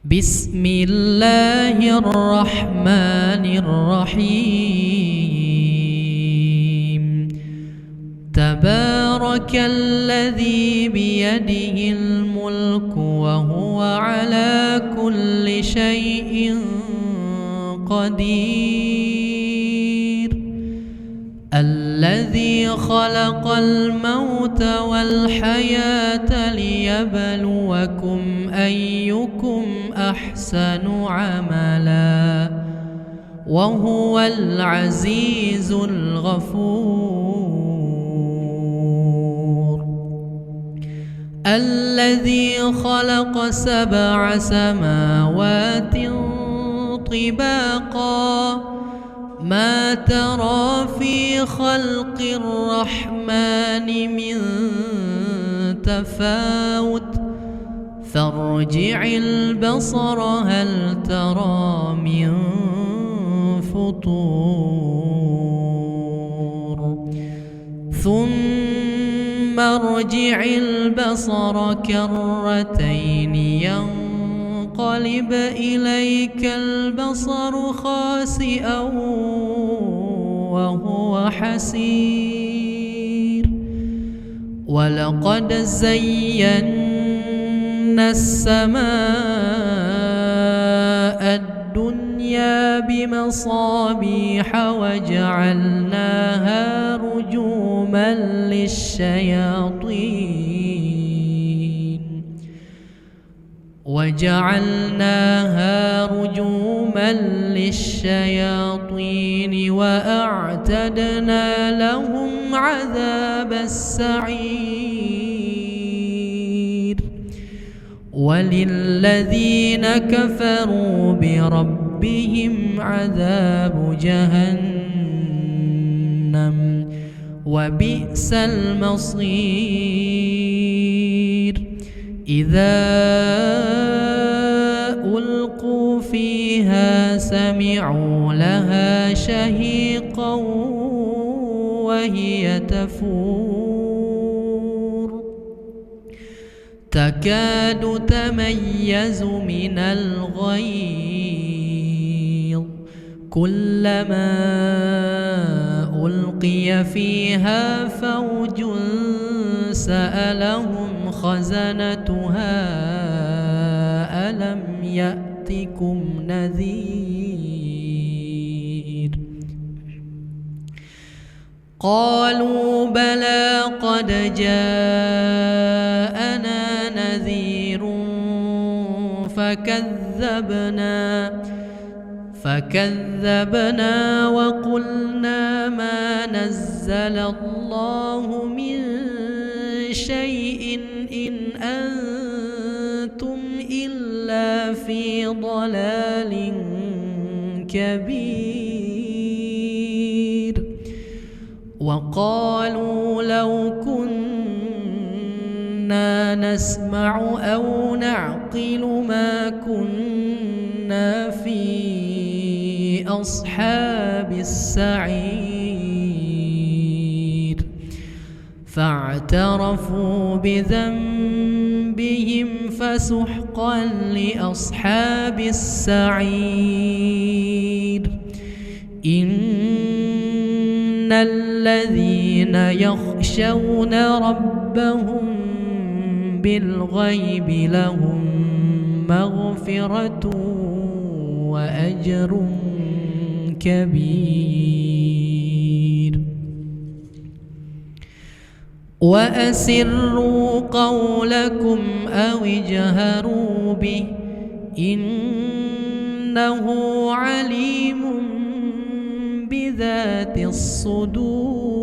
بسم الله الرحمن الرحيم. تبارك الذي بيده الملك وهو على كل شيء قدير. الذي خلق الموت والحياة ليبلوكم أيكم أحسن عملا وهو العزيز الغفور. الذي خلق 7 سماوات طباقا ما ترى في خلق الرحمن من تفاوت فارجع البصر هل ترى من فطور ثم ارجع البصر كرتين ينقلب إليك البصر خاسئا وهو حسير. ولقد زينا السماء الدنيا بمصابيح وجعلناها رجوما للشياطين وأعتدنا لهم عذاب السعير. وللذين كفروا بربهم عذاب جهنم وبئس المصير. إذا ألقوا فيها سمعوا لها شهيقا وهي تفور تكاد تميز من الغيظ كلما ألقي فيها فوج سألهم خزنتها ألم يأتكم نذير. قالوا بلى قد جاءنا نذير فكذبنا وقلنا ما نزل الله من شيء إن أنتم إلا في ضلال كبير. وقالوا لو كنا نسمع أو نعقل ما كنا في أصحاب السعير. فاعترفوا بذنبهم فسحقا لأصحاب السعير. إن الذين يخشون ربهم بالغيب لهم مغفرة وأجر كبير. وأسروا قولكم أو اجهروا به إنه عليم بذات الصدور.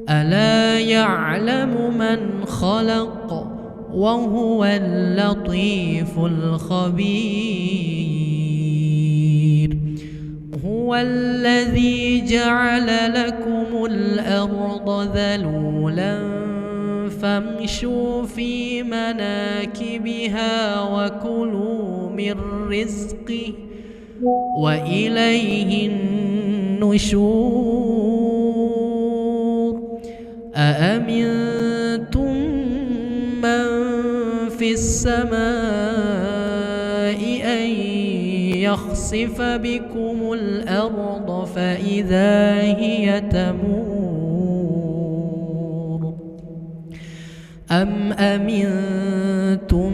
ألا يعلم من خلق وهو اللطيف الخبير. هو الذي جعل لكم الأرض ذلولا فامشوا في مناكبها وكلوا من رزقه وإليه النشور. أأمنتم من في السماء أن يخسف بكم الأرض فإذا هي تمور أم أمنتم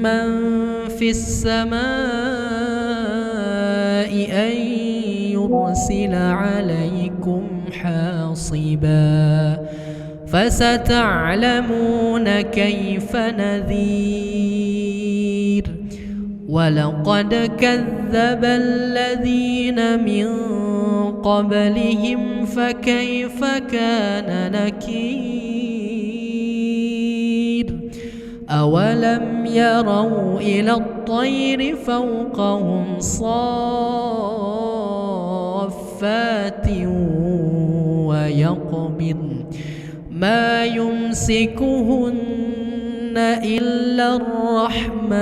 من في السماء أن يرسل عليكم حاصبا فستعلمون كيف نذير ولقد كذب الذين من قبلهم فكيف كان نكير أولم يروا إلى الطير فوقهم صافات ويقبضن ما يمسكهن إلا الرحمن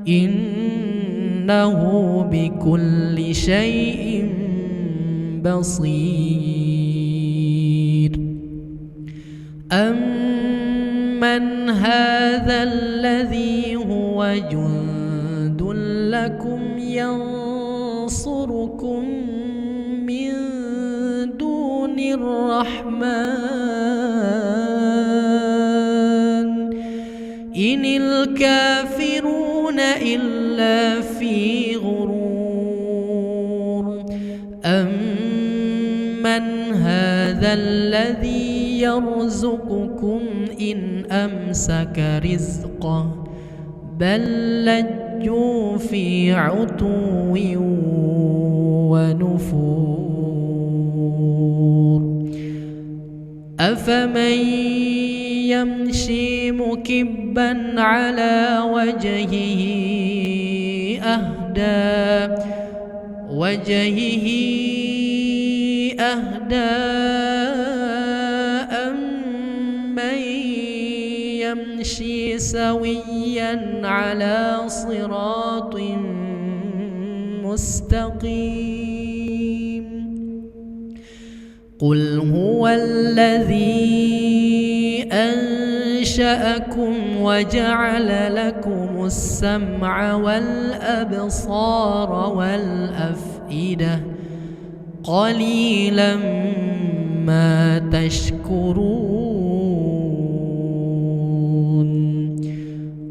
إنه بكل شيء بصير أمن هذا الذي هو جند لكم ينصركم من دون الرحمن إن الكافرون إلا في غرور أمن هذا الذي يرزقكم إن أمسك رزقه بل لجوا في عتو ونفور أفمن يمشي مكبا على وجهه أهدى أمن يمشي سويا على صراط مستقيم قل هو الذي أنشأكم وجعل لكم السمع والأبصار والأفئدة قليلا ما تشكرون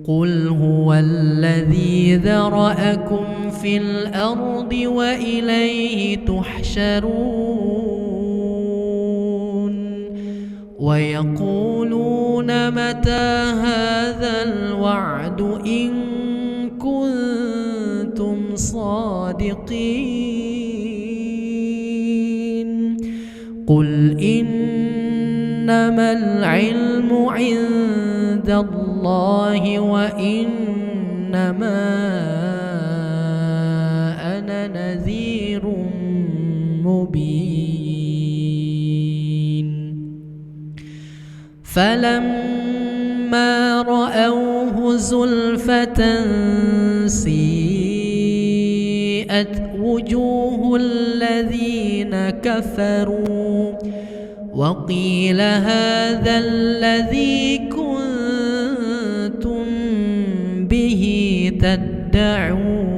قل هو الذي ذرأكم في الأرض وإليه تحشرون ويقولون متى هذا الوعد إن كنتم صادقين قل إنما العلم عند الله وإنما أنا نذير مبين فلما رأوه زلفة سيئت وجوه الذين كفروا وقيل هذا الذي كنتم به تدعون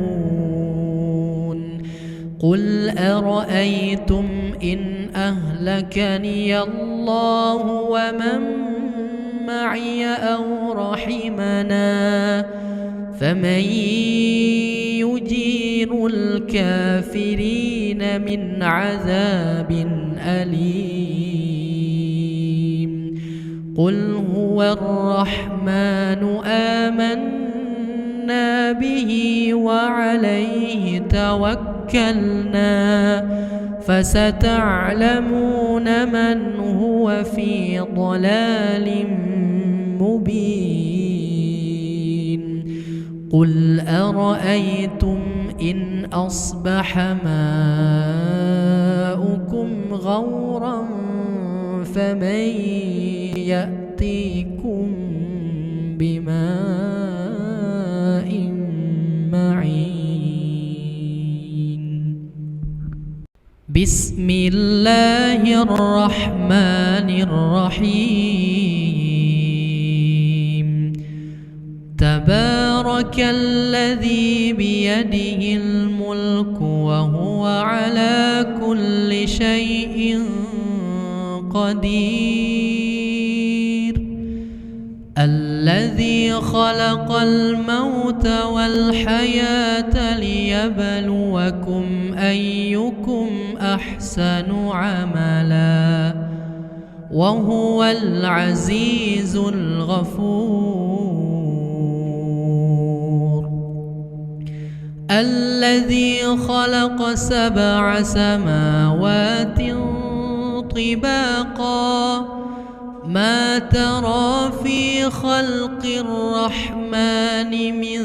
قل أرأيتم إن أهلكني الله ومن معي أو رحمنا فمن يجير الكافرين من عذاب أليم قل هو الرحمن آمنا به وعليه توكلنا فستعلمون من هو في ضلال مبين قل أرأيتم إن أصبح ماؤكم غورا فمن يأتيكم بماء معين بسم الله الرحمن الرحيم تبارك الذي بيده الملك وهو على كل شيء قدير الذي خلق الموت والحياة ليبلوكم أيكم أحسن عملا وهو العزيز الغفور الذي خلق 7 سماوات طباقا ما ترى في خلق الرحمن من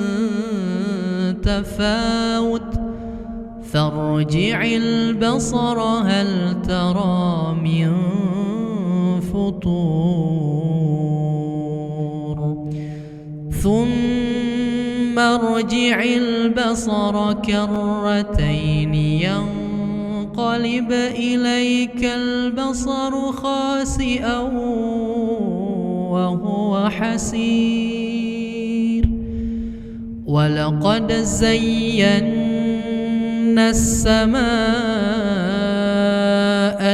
تفاوت فارجع البصر هل ترى من فطور ثم ارجع البصر كرتين ينقلب إليك البصر خاسئا وهو حسير ولقد زينا السماء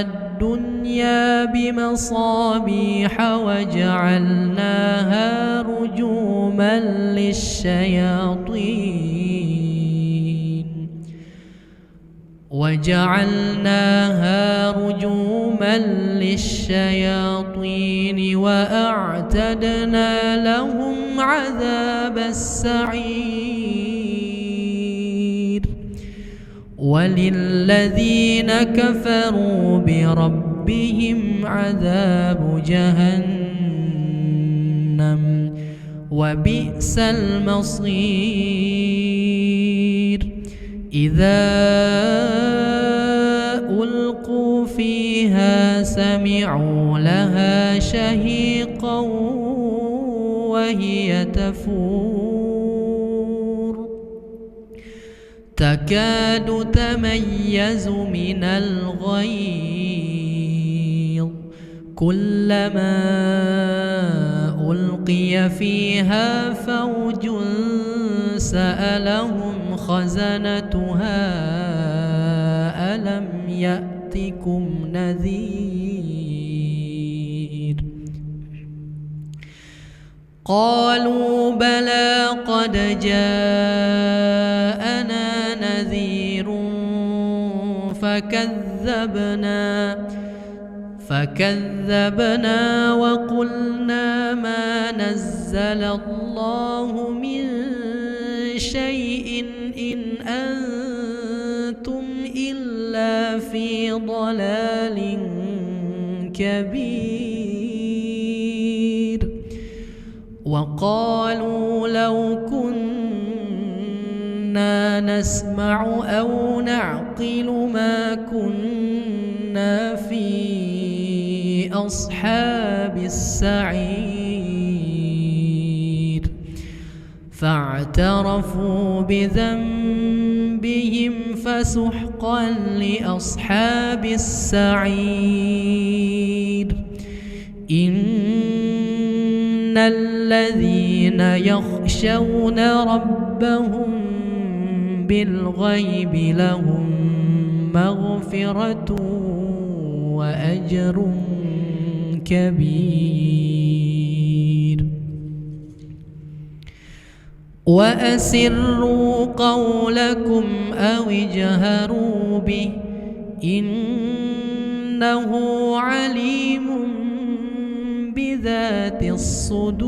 الدنيا بمصابيح وجعلناها رجوما للشياطين وأعتدنا لهم عذاب السعير وللذين كفروا بربهم عذاب جهنم وبئس المصير إذا ألقوا فيها سمعوا لها شهيقا وهي تفور تكاد تميز من الغيظ كلما ألقي فيها فوج سألهم خزنتها ألم يأتكم نذير قالوا بلى قد جاءنا نذير فكذبنا وقلنا ما نزل الله من شيء إن أنتم إلا في ضلال كبير وقالوا لو كنا نسمع أو نعقل ما كنا في أصحاب السعير فاعترفوا بذنبهم فسحقا لأصحاب السعير إن الذين يخشون ربهم بالغيب لهم مغفرة وأجر كبير وأسروا قولكم أو اجهروا به إنه عليم بذات الصدور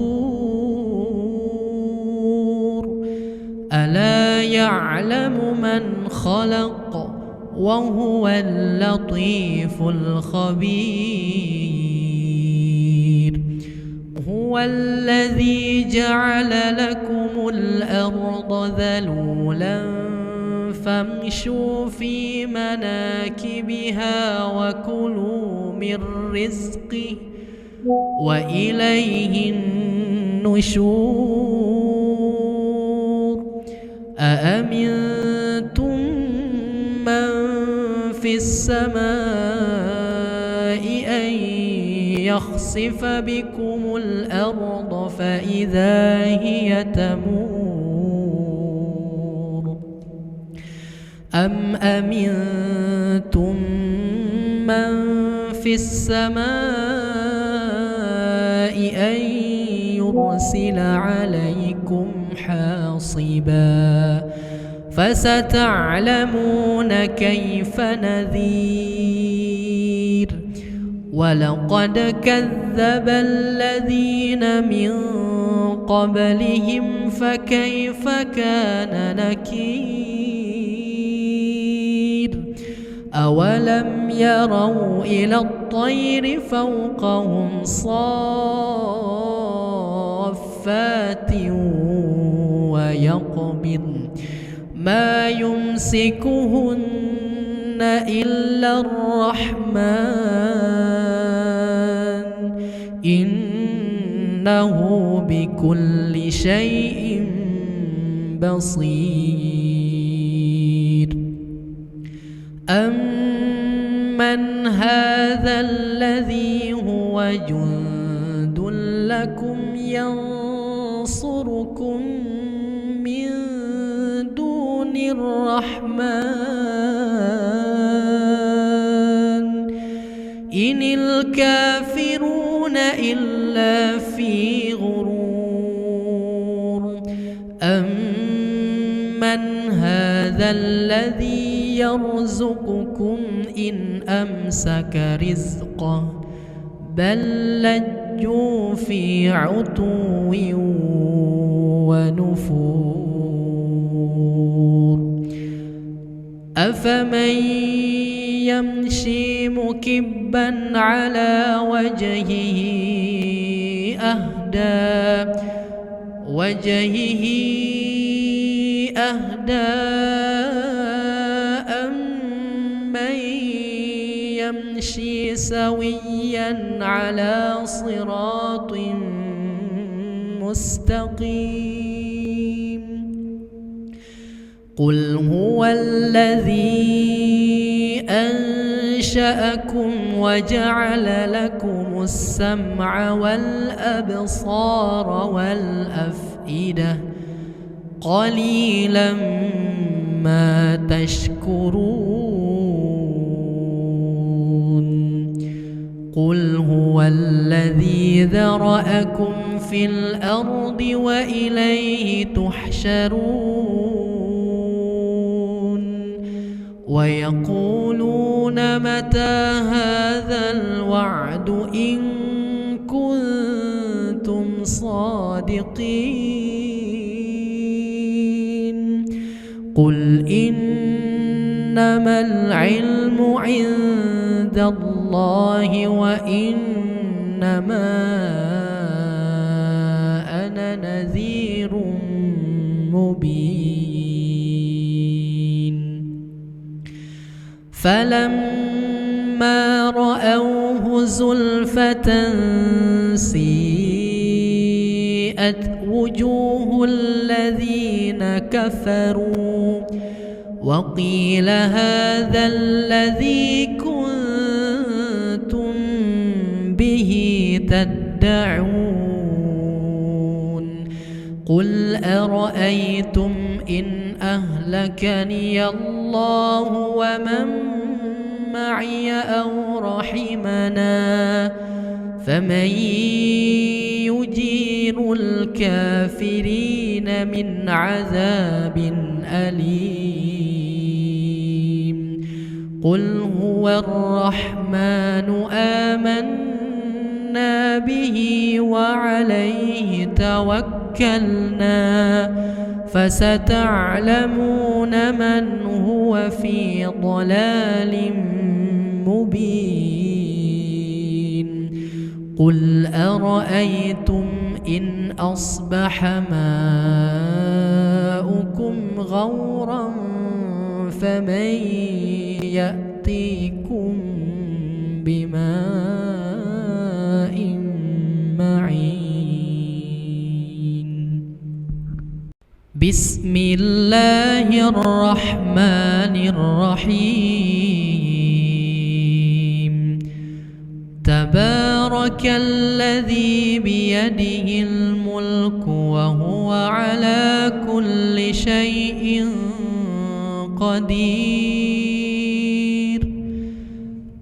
ألا يعلم من خلق وهو اللطيف الخبير هو الذي جعل لكم الأرض ذلولا فامشوا في مناكبها وكلوا من رزقه وإليه النشور أأمنتم من في السماء أن يخسف بكم الأرض فإذا هي تمور أم أمنتم من في السماء أن يرسل عليكم حاصبا فستعلمون كيف نذير ولقد كذب الذين من قبلهم فكيف كان نكير أولم يروا إلى الطير فوقهم صافات ويقبض ما يمسكهن إلا الرحمن إنه بكل شيء بصير أمن هذا الذي هو جند لكم ينصركم من دون الرحمن إن الكافرون إلا في غرور أمن هذا الذي يرزقكم إن أمسك رزقه بل لجوا في عتو ونفور أفمن يمشي مكبا على وجهه أهدى أمن يمشي سويا على صراط مستقيم قل هو الذي أنشأكم وجعل لكم السمع والأبصار والأفئدة قليلا ما تشكرون قل هو الذي ذرأكم في الأرض وإليه تحشرون ويقولون متى هذا الوعد إن كنتم صادقين قل إنما العلم عند الله وإنما أنا نذير مبين فلما رأوه زلفة سيئت وجوه الذين كفروا وقيل هذا الذي كنتم به تدعون قل أرأيتم إن أهلكني الله ومن معي أو رحمنا فمن يجير الكافرين من عذاب أليم قل هو الرحمن آمنا به وعليه توكلنا فستعلمون من هو في ضلال مبين قل أرأيتم إن أصبح ماؤكم غورا فمن يأتيكم بماء معين بسم الله الرحمن الرحيم تبارك تبارك الذي بيده الملك وهو على كل شيء قدير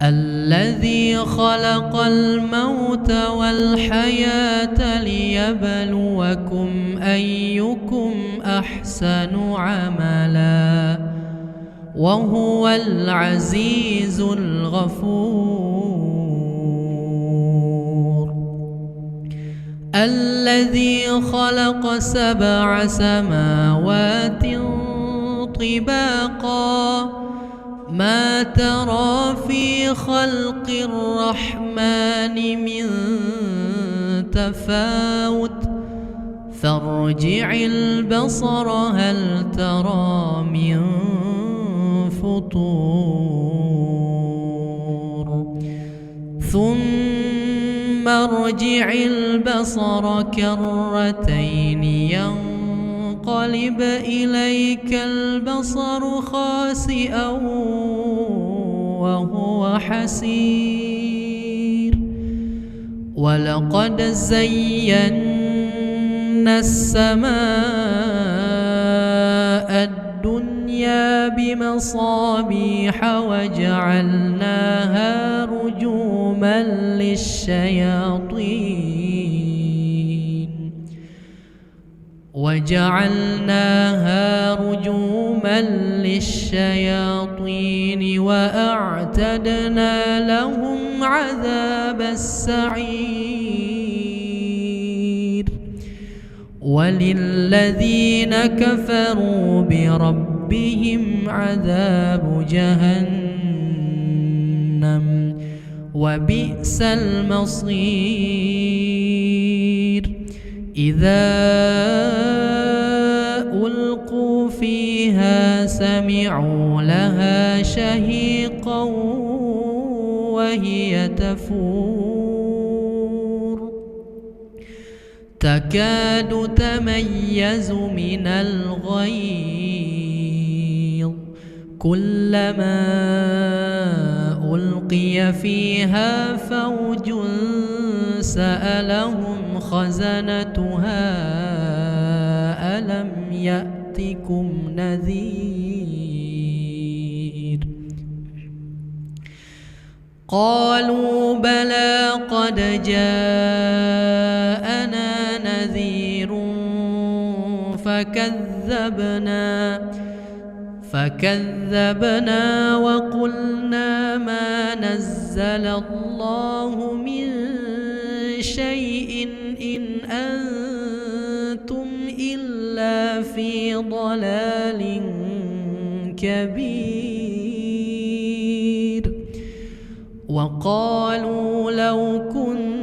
الذي خلق الموت والحياة ليبلوكم أيكم أحسن عملا وهو العزيز الغفور الذي خلق 7 سماوات طباقا ما ترى في خلق الرحمن من تفاوت فارجع البصر هل ترى من فطور ثم ارجع البصر كرتين ينقلب إليك البصر خاسئا وهو حسير ولقد زينا السماء الدنيا بمصابيح وجعلناها رجوما للشياطين وأعتدنا لهم عذاب السعير وللذين كفروا بربهم عذاب جهنم وبئس المصير إذا ألقوا فيها سمعوا لها شهيقا وهي تفور تكاد تميز من الغيظ كلما ألقي فيها فوج سألهم خزنتها ألم يأتكم نذير قالوا بلى قد جاءنا نذير فكذبنا وقلنا ما نزل الله من شيء إن أنتم إلا في ضلال كبير وقالوا لو كنا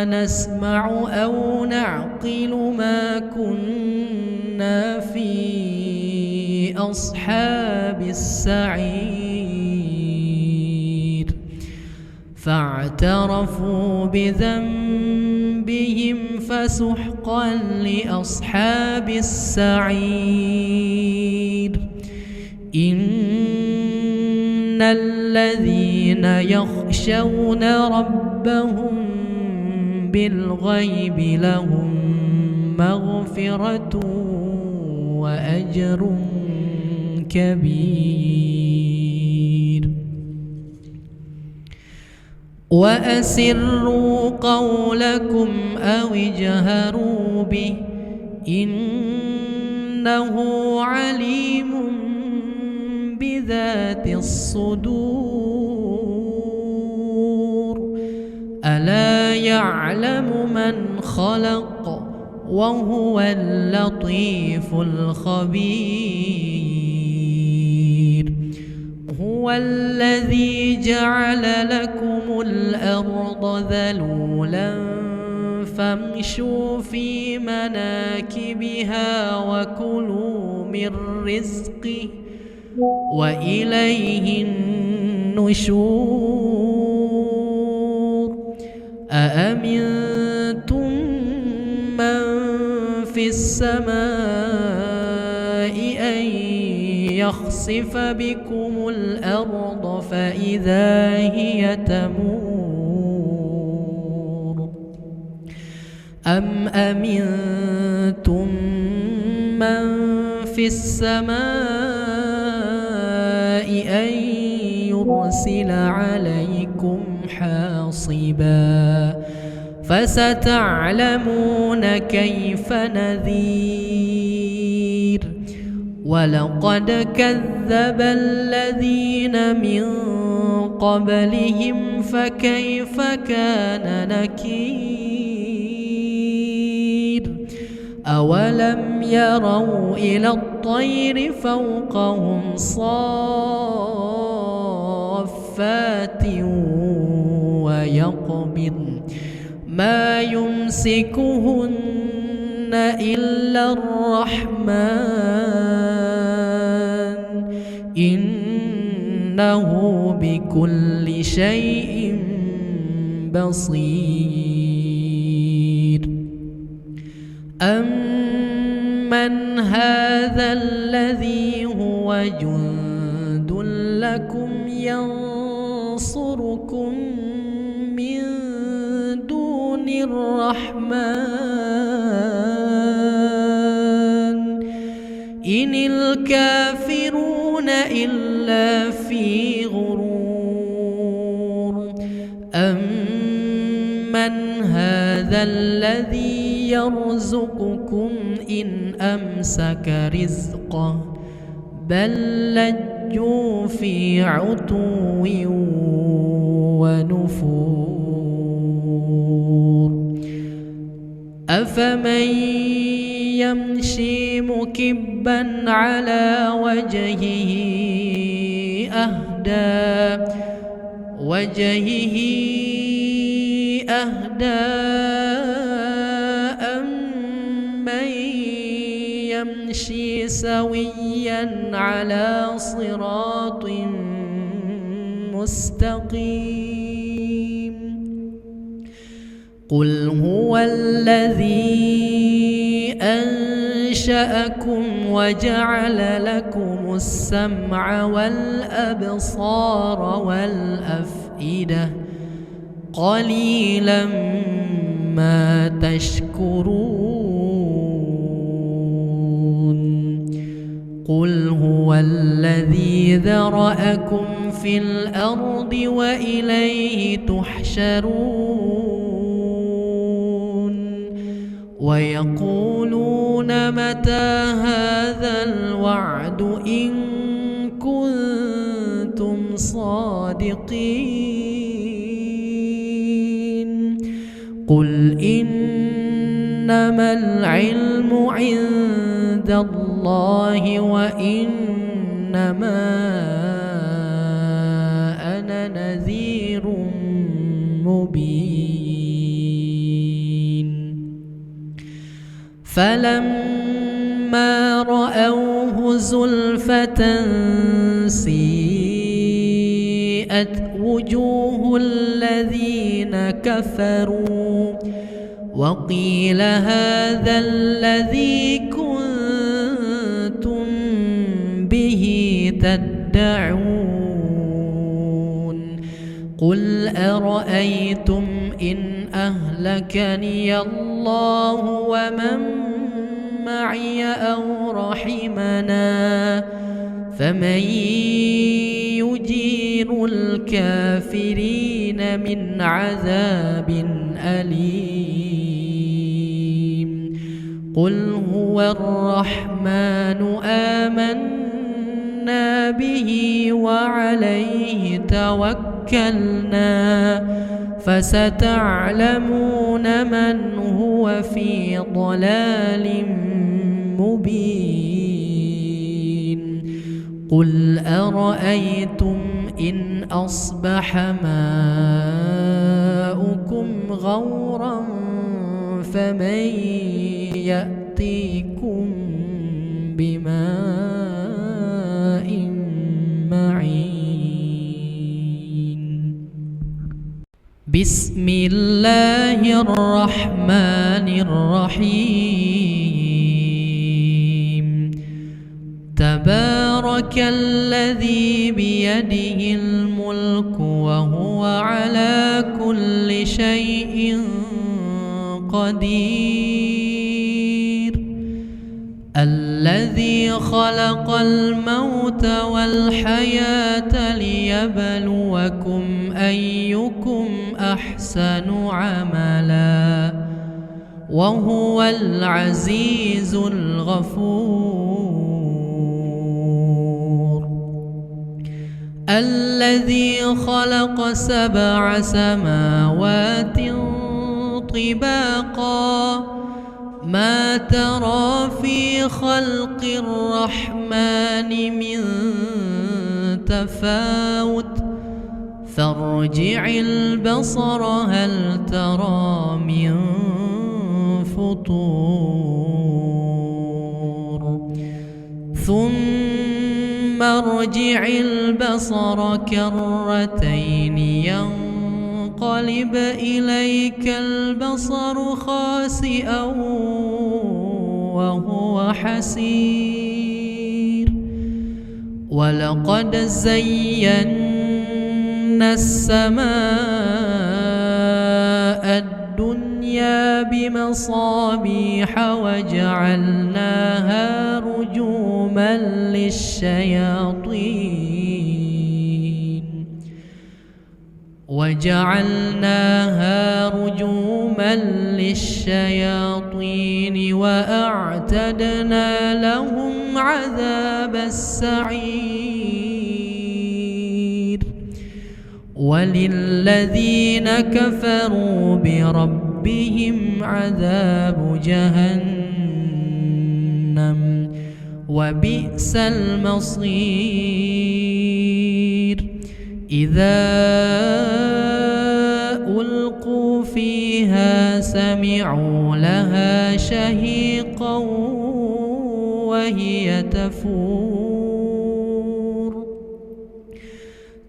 نسمع أو نعقل ما كنا في أصحاب السعير فاعترفوا بذنبهم فسحقا لأصحاب السعير إن الذين يخشون ربهم بالغيب لهم مغفرة وأجر كبير وأسروا قولكم أو اجهروا به إنه عليم بذات الصدور ألا يعلم من خلق وهو اللطيف الخبير هو الذي جعل لكم الأرض ذلولا فامشوا في مناكبها وكلوا من رزقه وإليه النشور أأمنتم من في السماء أن يخسف بكم الأرض فإذا هي تمور أم أمنتم من في السماء أن يرسل عليكم حاصبا فستعلمون كيف نذير ولقد كذب الذين من قبلهم فكيف كان نكير أولم يروا إلى الطير فوقهم صافات ويقبض ما يمسكهن إلا الرحمن إنه بكل شيء بصير أمن هذا الذي هو جند لكم ينصركم من دون الرحمن إن الكافرون إلا في غرور أمن هذا الذي يرزقكم إن أمسك رزقه بل لجوا في عتو ونفور أفمن يمشي مكبا على وجهه أهدى أمن يمشي سويا على صراط مستقيم قل هو الذي أنشأكم وجعل لكم السمع والأبصار والأفئدة قليلا ما تشكرون قل هو الذي ذرأكم في الأرض وإليه تحشرون ويقولون متى هذا الوعد إن كنتم صادقين قل إنما العلم عند الله وإنما أنا نذير مبين فلما رأوه زلفة سيئت وجوه الذين كفروا وقيل هذا الذي كنتم به تدعون قل أرأيتم إن أهلكني الله ومن معي أو رحمنا فمن يجير الكافرين من عذاب أليم قل هو الرحمن آمنا به وعليه توكلنا فستعلمون من هو في ضلال مبين قل أرأيتم إن أصبح ماؤكم غورا فمن يأتيكم بماء معين بسم الله الرحمن الرحيم تبارك الذي بيده الملك وهو على كل شيء قدير الذي خلق الموت والحياة ليبلوكم أيكم أحسن عملا وهو العزيز الغفور الذي خلق 7 سماوات طباقا ما ترى في خلق الرحمن من تفاوت فارجع البصر هل ترى من فطور ثم ارجع البصر كرتين ينقلب إليك البصر خاسئا وهو حسير ولقد زينا السماء الدنيا بمصابيح وجعلناها رجوما للشياطين وأعتدنا لهم عذاب السعير وللذين كفروا بربهم عذاب جهنم وبئس المصير إذا ألقوا فيها سمعوا لها شهيقا وهي تفور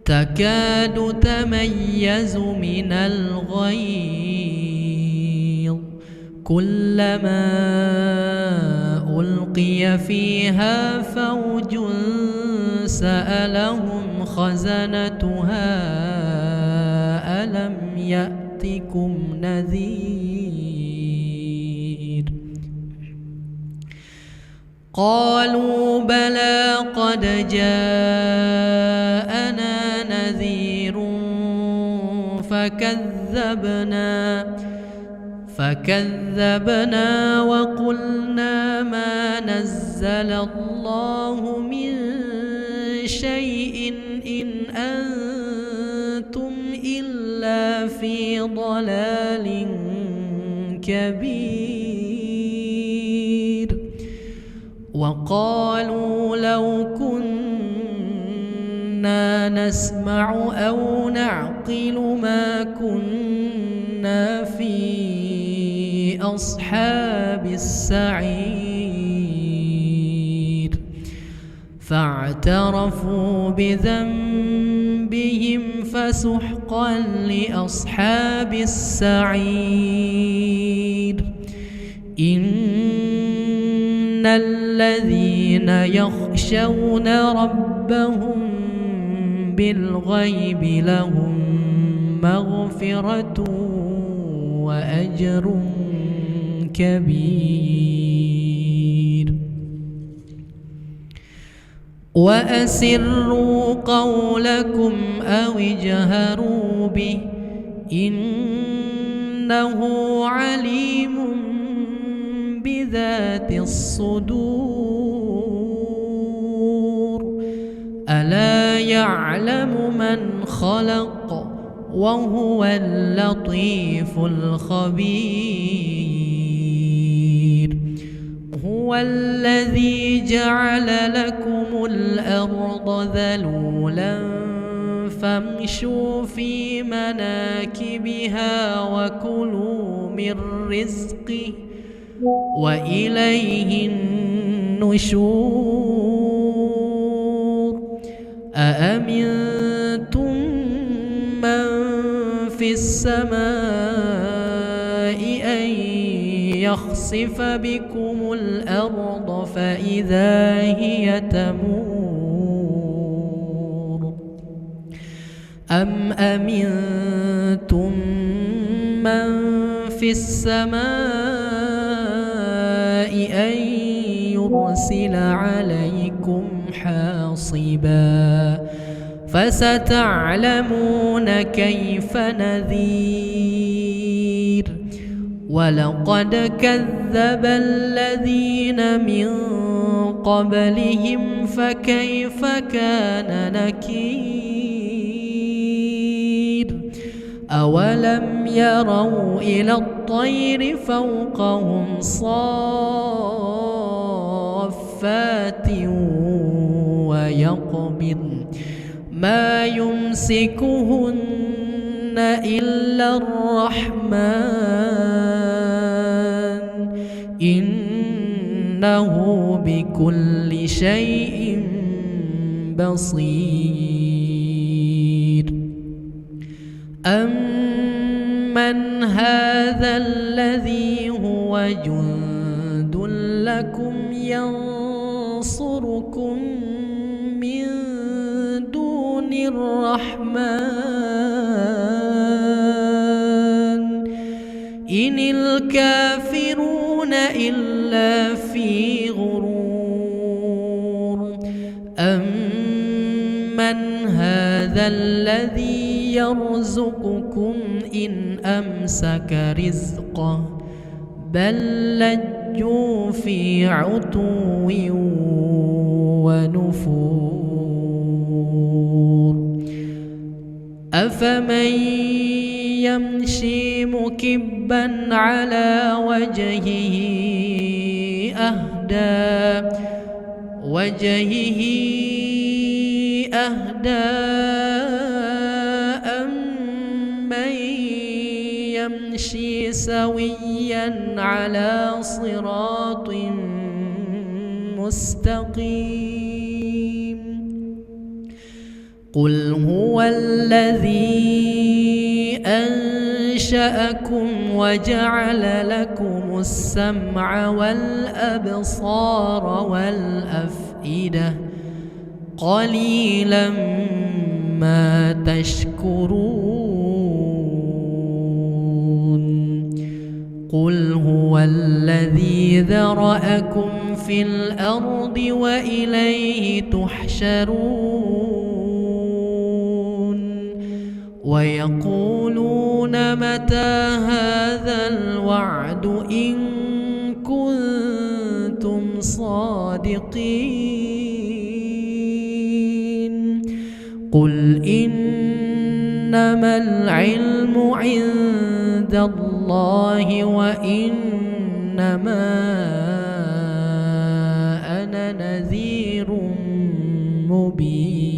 تكاد تميز من الغيظ كلما ألقي فيها فوج سألهم خزنتها ألم يأتكم نذير قالوا بلى قد جاءنا نذير فكذبنا وقلنا ما نزل الله من شيء إن أنتم إلا في ضلال كبير وقالوا لو كنا نسمع أو نعقل ما كنا في أصحاب السعير فاعترفوا بذنبهم فسحقا لأصحاب السعير إن الذين يخشون ربهم بالغيب لهم مغفرة وأجر كبير وأسروا قولكم أو اجهروا به إنه عليم بذات الصدور ألا يعلم من خلق وهو اللطيف الخبير هو الذي جعل لكم الأرض ذلولا فامشوا في مناكبها وكلوا من رزقه وإليه النشور أأمنتم من في السماء أن يخسف بكم الأرض فإذا هي تمور أم أمنتم من في السماء أن يرسل عليكم حاصبا فستعلمون كيف نذير ولقد كذب الذين من قبلهم فكيف كان نكير أولم يروا إلى الطير فوقهم صافات ويقبض ما يمسكهن إلا الرحمن إنه بكل شيء بصير أمن هذا الذي هو جند لكم ينصركم من دون الرحمن إن الكافرون إلا في غرور أمن هذا الذي يرزقكم إن أمسك رزقه بل لجوا في عتو ونفور أفمن يمشي مكبا على وجهه أهدى أمن يمشي سويا على صراط مستقيم قل هو الذي أنشأكم وجعل لكم السمع والأبصار والأفئدة قليلا ما تشكرون قل هو الذي ذرأكم في الأرض وإليه تحشرون ويقولون متى هذا الوعد إن كنتم صادقين قل إنما العلم عند الله وإنما أنا نذير مبين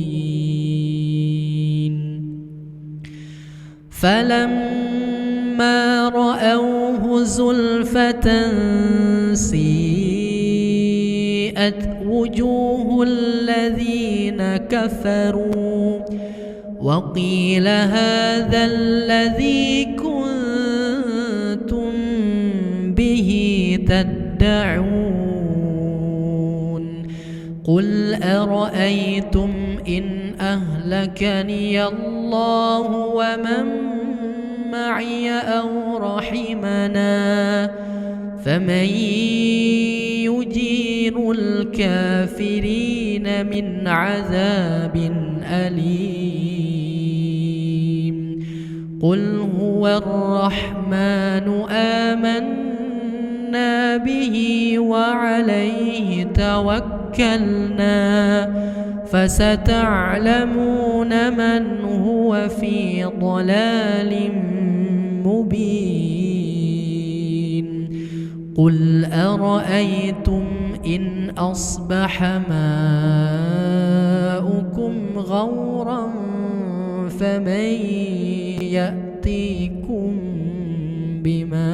فلما رأوه زلفة سيئت وجوه الذين كفروا وقيل هذا الذي كنتم به تدعون قل أرأيتم إن أهلكني الله ومن معي أو رحمنا فمن يجير الكافرين من عذاب أليم قل هو الرحمن آمنا به وعليه توكلنا فستعلمون من هو في ضلال مبين قل أرأيتم إن أصبح ماؤكم غورا فمن يأتيكم بماء